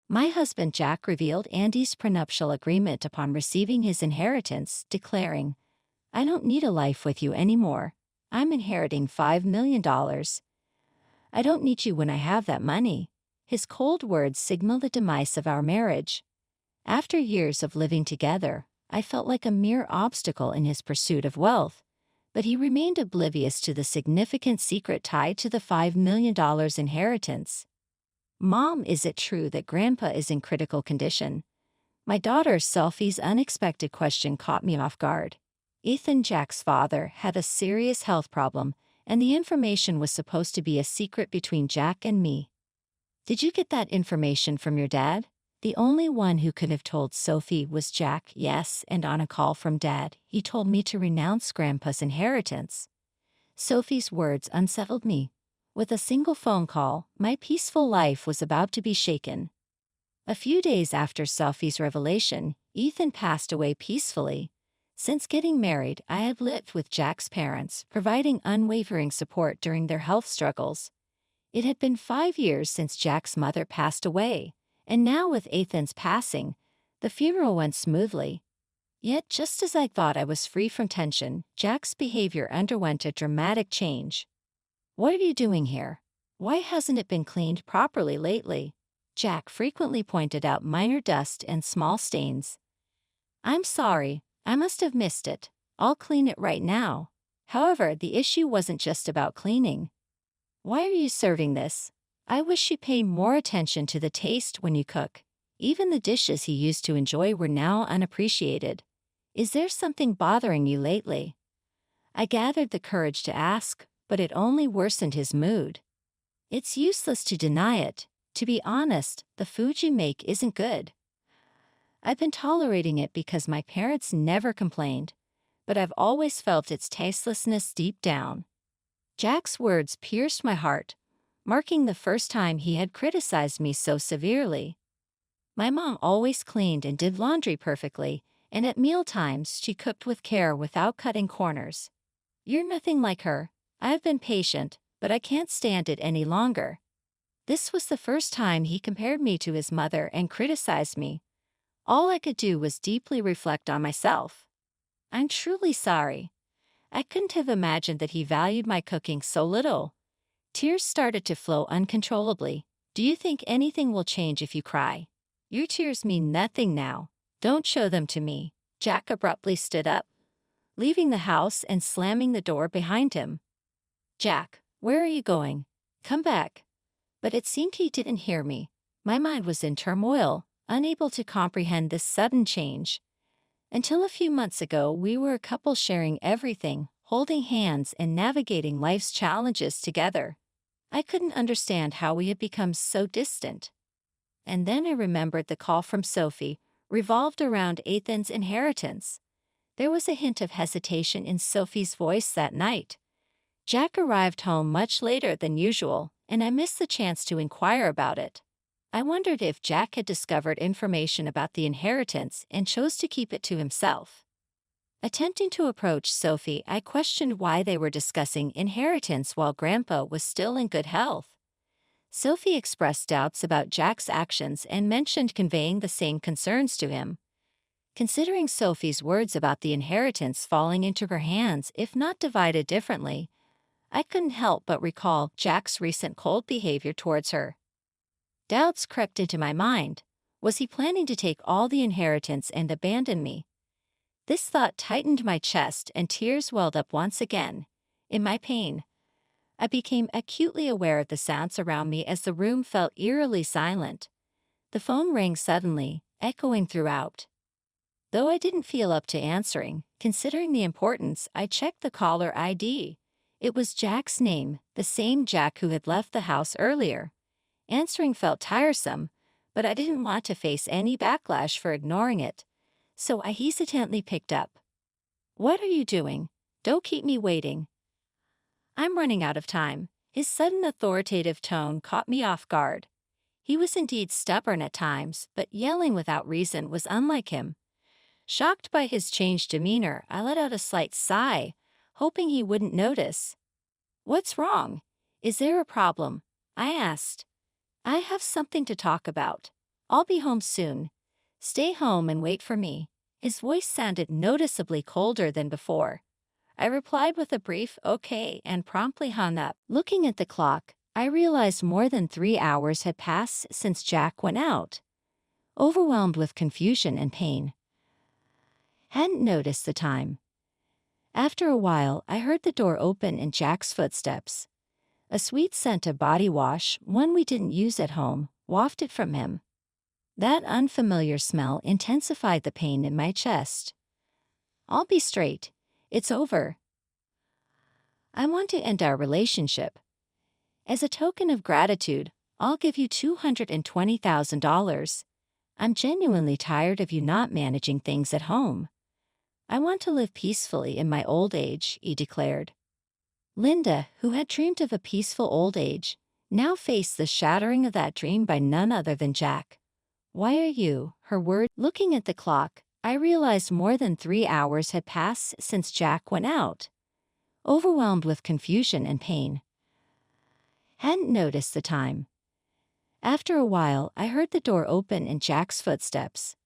My husband Jack revealed Andy's prenuptial agreement upon receiving his inheritance, declaring, "I don't need a life with you anymore. I'm inheriting $5 million. I don't need you when I have that money." His cold words signaled the demise of our marriage. After years of living together, I felt like a mere obstacle in his pursuit of wealth, but he remained oblivious to the significant secret tied to the $5 million inheritance. "Mom, is it true that Grandpa is in critical condition?" My daughter Sophie's unexpected question caught me off guard. Ethan, Jack's father, had a serious health problem, and the information was supposed to be a secret between Jack and me. "Did you get that information from your dad?" The only one who could have told Sophie was Jack. "Yes, and on a call from Dad, he told me to renounce Grandpa's inheritance." Sophie's words unsettled me. With a single phone call, my peaceful life was about to be shaken. A few days after Sophie's revelation, Ethan passed away peacefully. Since getting married, I had lived with Jack's parents, providing unwavering support during their health struggles. It had been 5 years since Jack's mother passed away, and now with Ethan's passing, the funeral went smoothly. Yet just as I thought I was free from tension, Jack's behavior underwent a dramatic change. "What are you doing here? Why hasn't it been cleaned properly lately?" Jack frequently pointed out minor dust and small stains. "I'm sorry, I must have missed it. I'll clean it right now." However, the issue wasn't just about cleaning. "Why are you serving this? I wish you paid more attention to the taste when you cook." Even the dishes he used to enjoy were now unappreciated. "Is there something bothering you lately?" I gathered the courage to ask, but it only worsened his mood. "It's useless to deny it. To be honest, the food you make isn't good. I've been tolerating it because my parents never complained, but I've always felt its tastelessness deep down." Jack's words pierced my heart, marking the first time he had criticized me so severely. My mom always cleaned and did laundry perfectly, and at mealtimes she cooked with care without cutting corners. "You're nothing like her. I've been patient, but I can't stand it any longer." This was the first time he compared me to his mother and criticized me. All I could do was deeply reflect on myself. "I'm truly sorry. I couldn't have imagined that he valued my cooking so little." Tears started to flow uncontrollably. "Do you think anything will change if you cry? Your tears mean nothing now. Don't show them to me." Jack abruptly stood up, leaving the house and slamming the door behind him. "Jack, where are you going? Come back." But it seemed he didn't hear me. My mind was in turmoil, unable to comprehend this sudden change. Until a few months ago, we were a couple sharing everything, holding hands and navigating life's challenges together. I couldn't understand how we had become so distant. And then I remembered the call from Sophie, revolved around Ethan's inheritance. There was a hint of hesitation in Sophie's voice that night. Jack arrived home much later than usual, and I missed the chance to inquire about it. I wondered if Jack had discovered information about the inheritance and chose to keep it to himself. Attempting to approach Sophie, I questioned why they were discussing inheritance while Grandpa was still in good health. Sophie expressed doubts about Jack's actions and mentioned conveying the same concerns to him. Considering Sophie's words about the inheritance falling into her hands if not divided differently, I couldn't help but recall Jack's recent cold behavior towards her. Doubts crept into my mind. Was he planning to take all the inheritance and abandon me? This thought tightened my chest and tears welled up once again. In my pain, I became acutely aware of the sounds around me as the room felt eerily silent. The phone rang suddenly, echoing throughout. Though I didn't feel up to answering, considering the importance, I checked the caller ID. It was Jack's name, the same Jack who had left the house earlier. Answering felt tiresome, but I didn't want to face any backlash for ignoring it, so I hesitantly picked up. "What are you doing? Don't keep me waiting." "I'm running out of time." His sudden authoritative tone caught me off guard. He was indeed stubborn at times, but yelling without reason was unlike him. Shocked by his changed demeanor, I let out a slight sigh, hoping he wouldn't notice. "What's wrong? Is there a problem?" I asked. "I have something to talk about." I'll be home soon. Stay home and wait for me." His voice sounded noticeably colder than before. I replied with a brief "okay" and promptly hung up. Looking at the clock, I realized more than 3 hours had passed since Jack went out. Overwhelmed with confusion and pain, hadn't noticed the time. After a while, I heard the door open and Jack's footsteps. A sweet scent of body wash, one we didn't use at home, wafted from him. That unfamiliar smell intensified the pain in my chest. "I'll be straight. It's over. I want to end our relationship. As a token of gratitude, I'll give you $220,000. I'm genuinely tired of you not managing things at home. I want to live peacefully in my old age," he declared. Linda, who had dreamed of a peaceful old age, now faced the shattering of that dream by none other than Jack. "Why are you?" her word. Looking at the clock, I realized more than 3 hours had passed since Jack went out. Overwhelmed with confusion and pain, hadn't noticed the time. After a while, I heard the door open and Jack's footsteps.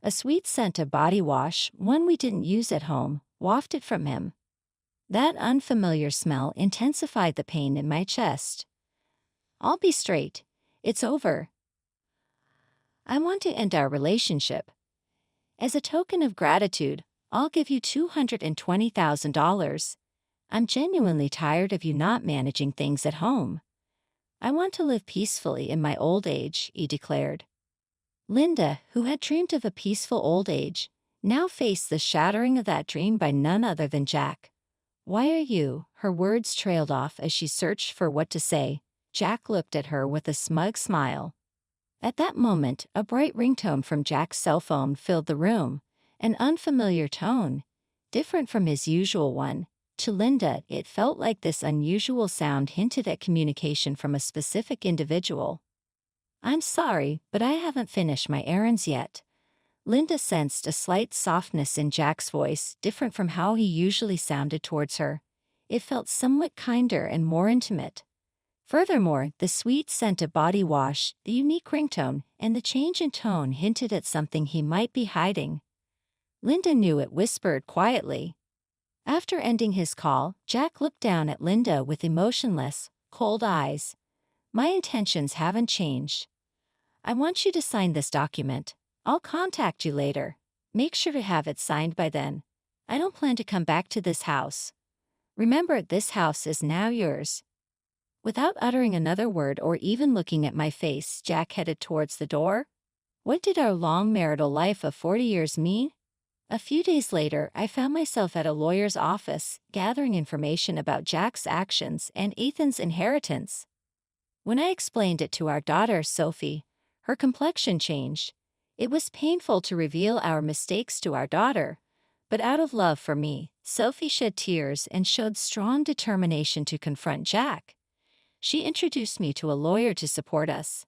A sweet scent of body wash, one we didn't use at home, wafted from him. That unfamiliar smell intensified the pain in my chest. "I'll be straight. It's over. I want to end our relationship. As a token of gratitude, I'll give you $220,000. I'm genuinely tired of you not managing things at home. I want to live peacefully in my old age," he declared. Linda, who had dreamed of a peaceful old age, now faced the shattering of that dream by none other than Jack. "Why are you?" her words trailed off as she searched for what to say. Jack looked at her with a smug smile. At that moment, a bright ringtone from Jack's cell phone filled the room, an unfamiliar tone, different from his usual one. To Linda, it felt like this unusual sound hinted at communication from a specific individual. "I'm sorry, but I haven't finished my errands yet." Linda sensed a slight softness in Jack's voice, different from how he usually sounded towards her. It felt somewhat kinder and more intimate. Furthermore, the sweet scent of body wash, the unique ringtone, and the change in tone hinted at something he might be hiding. Linda knew it, whispered quietly. After ending his call, Jack looked down at Linda with emotionless, cold eyes. "My intentions haven't changed. I want you to sign this document. I'll contact you later. Make sure to have it signed by then. I don't plan to come back to this house. Remember, this house is now yours." Without uttering another word or even looking at my face, Jack headed towards the door. What did our long marital life of 40 years mean? A few days later, I found myself at a lawyer's office, gathering information about Jack's actions and Ethan's inheritance. When I explained it to our daughter, Sophie, her complexion changed. It was painful to reveal our mistakes to our daughter, but out of love for me, Sophie shed tears and showed strong determination to confront Jack. She introduced me to a lawyer to support us.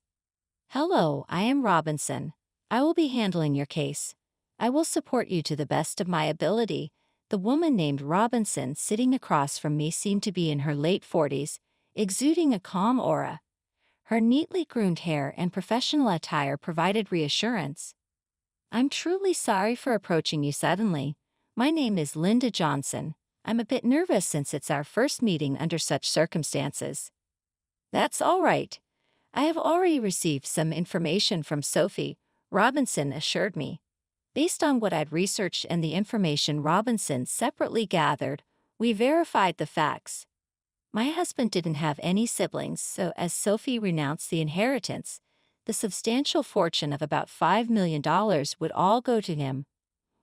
"Hello, I am Robinson. I will be handling your case. I will support you to the best of my ability." The woman named Robinson sitting across from me seemed to be in her late 40s, exuding a calm aura. Her neatly groomed hair and professional attire provided reassurance. "I'm truly sorry for approaching you suddenly. My name is Linda Johnson. I'm a bit nervous since it's our first meeting under such circumstances." "That's all right. I have already received some information from Sophie," Robinson assured me. Based on what I'd researched and the information Robinson separately gathered, we verified the facts. My husband didn't have any siblings, so as Sophie renounced the inheritance, the substantial fortune of about $5 million would all go to him.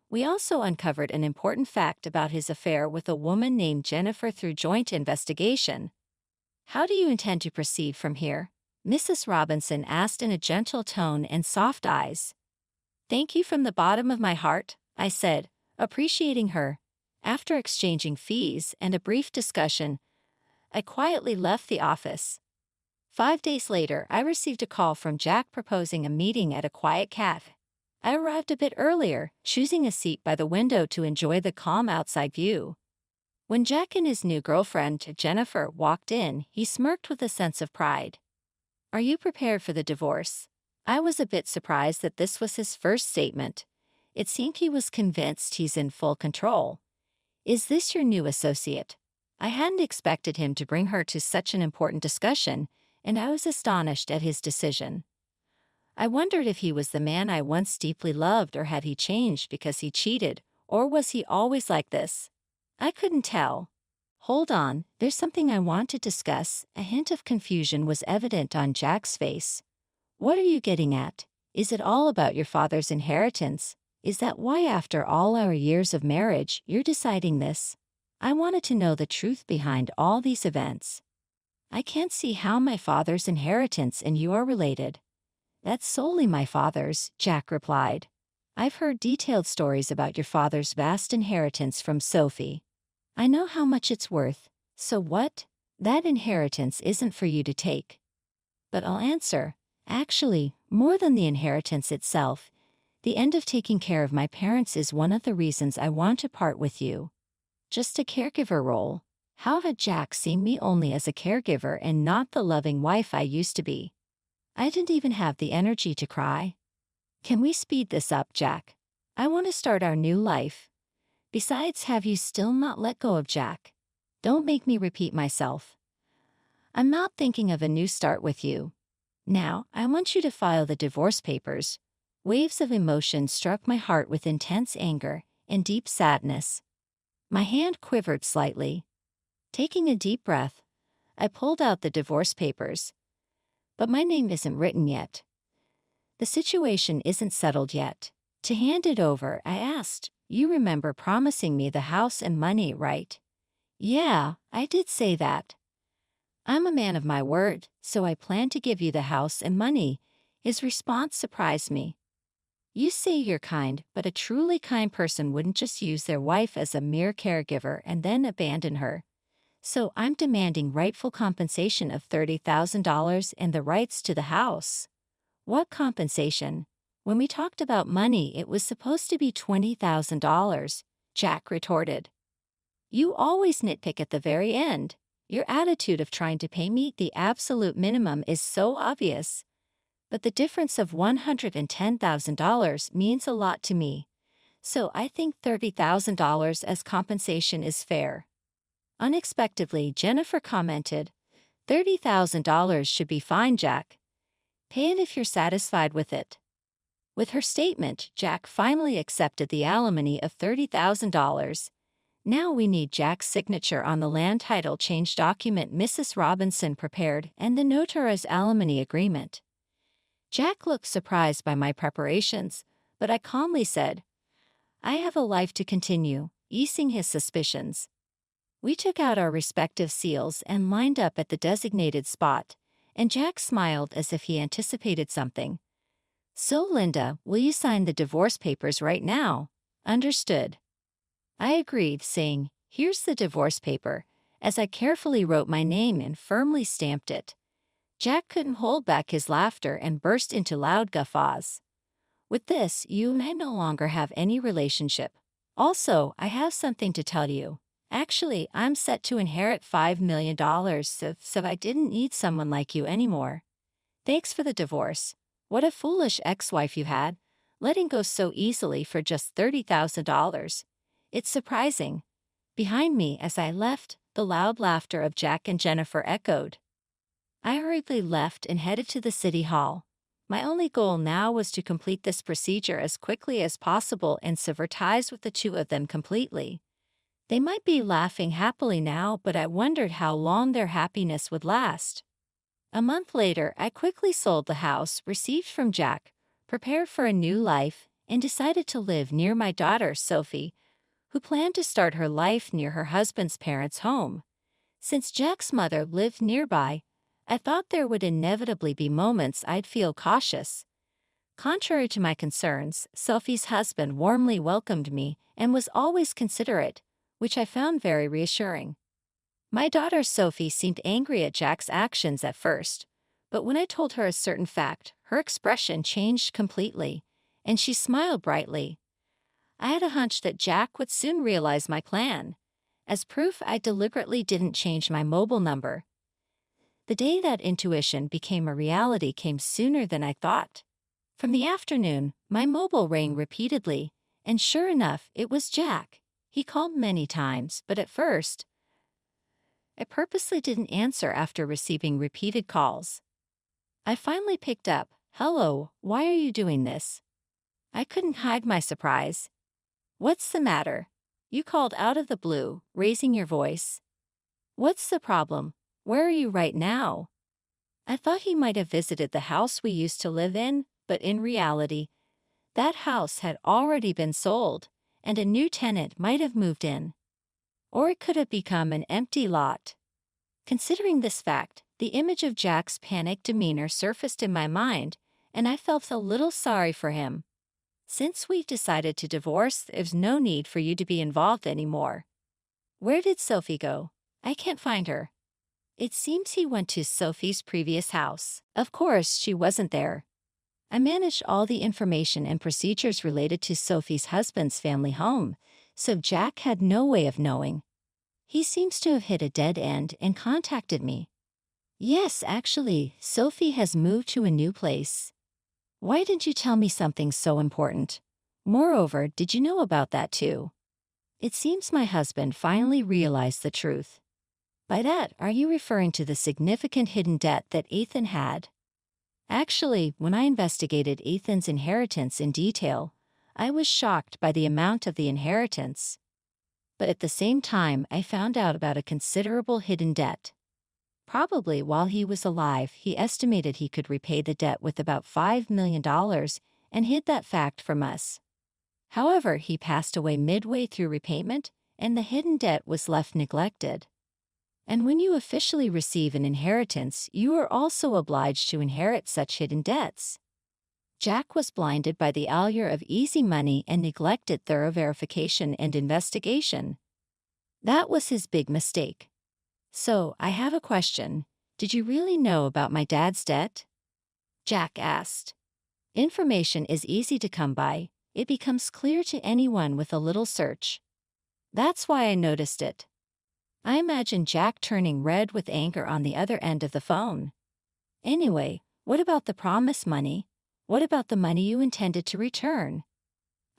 We also uncovered an important fact about his affair with a woman named Jennifer through joint investigation. "How do you intend to proceed from here?" Mrs. Robinson asked in a gentle tone and soft eyes. "Thank you from the bottom of my heart," I said, appreciating her. After exchanging fees and a brief discussion, I quietly left the office. 5 days later, I received a call from Jack proposing a meeting at a quiet cafe. I arrived a bit earlier, choosing a seat by the window to enjoy the calm outside view. When Jack and his new girlfriend, Jennifer, walked in, he smirked with a sense of pride. "Are you prepared for the divorce?" I was a bit surprised that this was his first statement. It seemed he was convinced he's in full control. Is this your new associate? I hadn't expected him to bring her to such an important discussion, and I was astonished at his decision. I wondered if he was the man I once deeply loved, or had he changed because he cheated, or was he always like this? I couldn't tell. Hold on, there's something I want to discuss. A hint of confusion was evident on Jack's face. What are you getting at? Is it all about your father's inheritance? Is that why after all our years of marriage, you're deciding this? I wanted to know the truth behind all these events. I can't see how my father's inheritance and you are related. That's solely my father's, Jack replied. I've heard detailed stories about your father's vast inheritance from Sophie. I know how much it's worth. So what? That inheritance isn't for you to take. But I'll answer. Actually, more than the inheritance itself, the end of taking care of my parents is one of the reasons I want to part with you. Just a caregiver role. How had Jack seen me only as a caregiver and not the loving wife I used to be? I didn't even have the energy to cry. Can we speed this up, Jack? I want to start our new life. Besides, have you still not let go of Jack? Don't make me repeat myself. I'm not thinking of a new start with you. Now, I want you to file the divorce papers. Waves of emotion struck my heart with intense anger and deep sadness. My hand quivered slightly. Taking a deep breath, I pulled out the divorce papers. But my name isn't written yet. The situation isn't settled yet. To hand it over, I asked, "You remember promising me the house and money, right?" "Yeah, I did say that." "I'm a man of my word, so I plan to give you the house and money." His response surprised me. "You say you're kind, but a truly kind person wouldn't just use their wife as a mere caregiver and then abandon her. So I'm demanding rightful compensation of $30,000 and the rights to the house." "What compensation? When we talked about money, it was supposed to be $20,000, Jack retorted. "You always nitpick at the very end. Your attitude of trying to pay me the absolute minimum is so obvious. But the difference of $110,000 means a lot to me. So I think $30,000 as compensation is fair." Unexpectedly, Jennifer commented, "$30,000 should be fine, Jack. Pay it if you're satisfied with it." With her statement, Jack finally accepted the alimony of $30,000. Now we need Jack's signature on the land title change document Mrs. Robinson prepared and the notarized alimony agreement. Jack looked surprised by my preparations, but I calmly said, "I have a life to continue," easing his suspicions. We took out our respective seals and lined up at the designated spot, and Jack smiled as if he anticipated something. "So, Linda, will you sign the divorce papers right now?" "Understood." I agreed, saying, "Here's the divorce paper," as I carefully wrote my name and firmly stamped it. Jack couldn't hold back his laughter and burst into loud guffaws. "With this, you and I no longer have any relationship. Also, I have something to tell you. Actually, I'm set to inherit $5 million, so I didn't need someone like you anymore. Thanks for the divorce. What a foolish ex-wife you had, letting go so easily for just $30,000. It's surprising." Behind me, as I left, the loud laughter of Jack and Jennifer echoed. I hurriedly left and headed to the city hall. My only goal now was to complete this procedure as quickly as possible and sever ties with the two of them completely. They might be laughing happily now, but I wondered how long their happiness would last. A month later, I quickly sold the house received from Jack, prepared for a new life, and decided to live near my daughter, Sophie, who planned to start her life near her husband's parents' home. Since Jack's mother lived nearby, I thought there would inevitably be moments I'd feel cautious. Contrary to my concerns, Sophie's husband warmly welcomed me and was always considerate, which I found very reassuring. My daughter Sophie seemed angry at Jack's actions at first, but when I told her a certain fact, her expression changed completely, and she smiled brightly. I had a hunch that Jack would soon realize my plan. As proof, I deliberately didn't change my mobile number. The day that intuition became a reality came sooner than I thought. From the afternoon, my mobile rang repeatedly, and sure enough, it was Jack. He called many times, but at first, I purposely didn't answer after receiving repeated calls. I finally picked up. "Hello, why are you doing this?" I couldn't hide my surprise. "What's the matter? You called out of the blue, raising your voice. What's the problem? Where are you right now?" I thought he might have visited the house we used to live in, but in reality, that house had already been sold, and a new tenant might have moved in. Or it could have become an empty lot. Considering this fact, the image of Jack's panicked demeanor surfaced in my mind, and I felt a little sorry for him. "Since we've decided to divorce, there's no need for you to be involved anymore." "Where did Sophie go? I can't find her." It seems he went to Sophie's previous house. Of course, she wasn't there. I managed all the information and procedures related to Sophie's husband's family home, so Jack had no way of knowing. He seems to have hit a dead end and contacted me. "Yes, actually, Sophie has moved to a new place." "Why didn't you tell me something so important? Moreover, did you know about that too?" It seems my husband finally realized the truth. By that, are you referring to the significant hidden debt that Ethan had? Actually, when I investigated Ethan's inheritance in detail, I was shocked by the amount of the inheritance. But at the same time, I found out about a considerable hidden debt. Probably while he was alive, he estimated he could repay the debt with about $5 million and hid that fact from us. However, he passed away midway through repayment, and the hidden debt was left neglected. And when you officially receive an inheritance, you are also obliged to inherit such hidden debts. Jack was blinded by the allure of easy money and neglected thorough verification and investigation. That was his big mistake. "So, I have a question. Did you really know about my dad's debt?" Jack asked. "Information is easy to come by. It becomes clear to anyone with a little search. That's why I noticed it." I imagine Jack turning red with anger on the other end of the phone. "Anyway, what about the promised money? What about the money you intended to return?"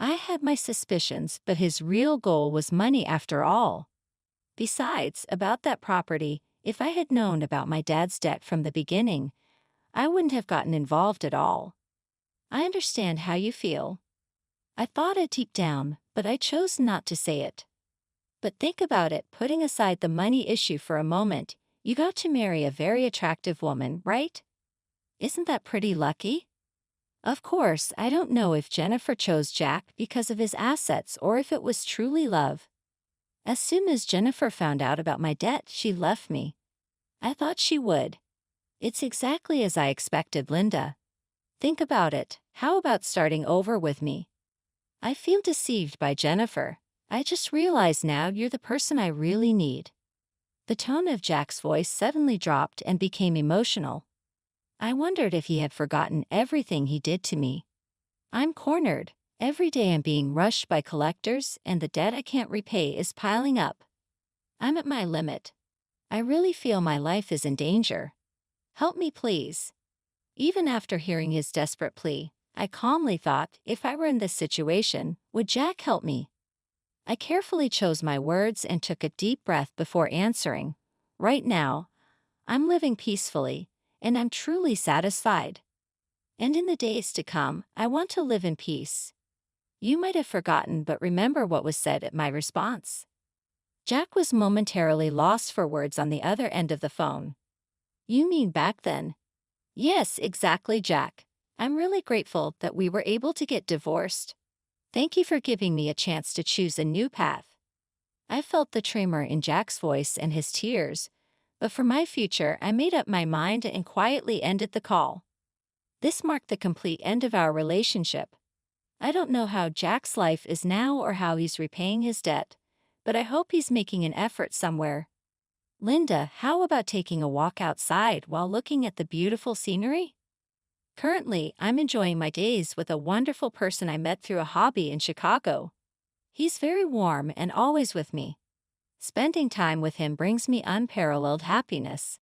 I had my suspicions, but his real goal was money after all. Besides, about that property, if I had known about my dad's debt from the beginning, I wouldn't have gotten involved at all. I understand how you feel. I thought it deep down, but I chose not to say it. But think about it, putting aside the money issue for a moment, you got to marry a very attractive woman, right? Isn't that pretty lucky? Of course, I don't know if Jennifer chose Jack because of his assets or if it was truly love. As soon as Jennifer found out about my debt, she left me. I thought she would. It's exactly as I expected, Linda. Think about it. How about starting over with me? I feel deceived by Jennifer. I just realized now you're the person I really need. The tone of Jack's voice suddenly dropped and became emotional. I wondered if he had forgotten everything he did to me. I'm cornered. Every day I'm being rushed by collectors, and the debt I can't repay is piling up. I'm at my limit. I really feel my life is in danger. Help me, please. Even after hearing his desperate plea, I calmly thought, if I were in this situation, would Jack help me? I carefully chose my words and took a deep breath before answering. Right now, I'm living peacefully, and I'm truly satisfied. And in the days to come, I want to live in peace. You might have forgotten, but remember what was said at my response. Jack was momentarily lost for words on the other end of the phone. You mean back then? Yes, exactly, Jack. I'm really grateful that we were able to get divorced. Thank you for giving me a chance to choose a new path. I felt the tremor in Jack's voice and his tears, but for my future, I made up my mind and quietly ended the call. This marked the complete end of our relationship. I don't know how Jack's life is now or how he's repaying his debt, but I hope he's making an effort somewhere. Linda, how about taking a walk outside while looking at the beautiful scenery? Currently, I'm enjoying my days with a wonderful person I met through a hobby in Chicago. He's very warm and always with me. Spending time with him brings me unparalleled happiness.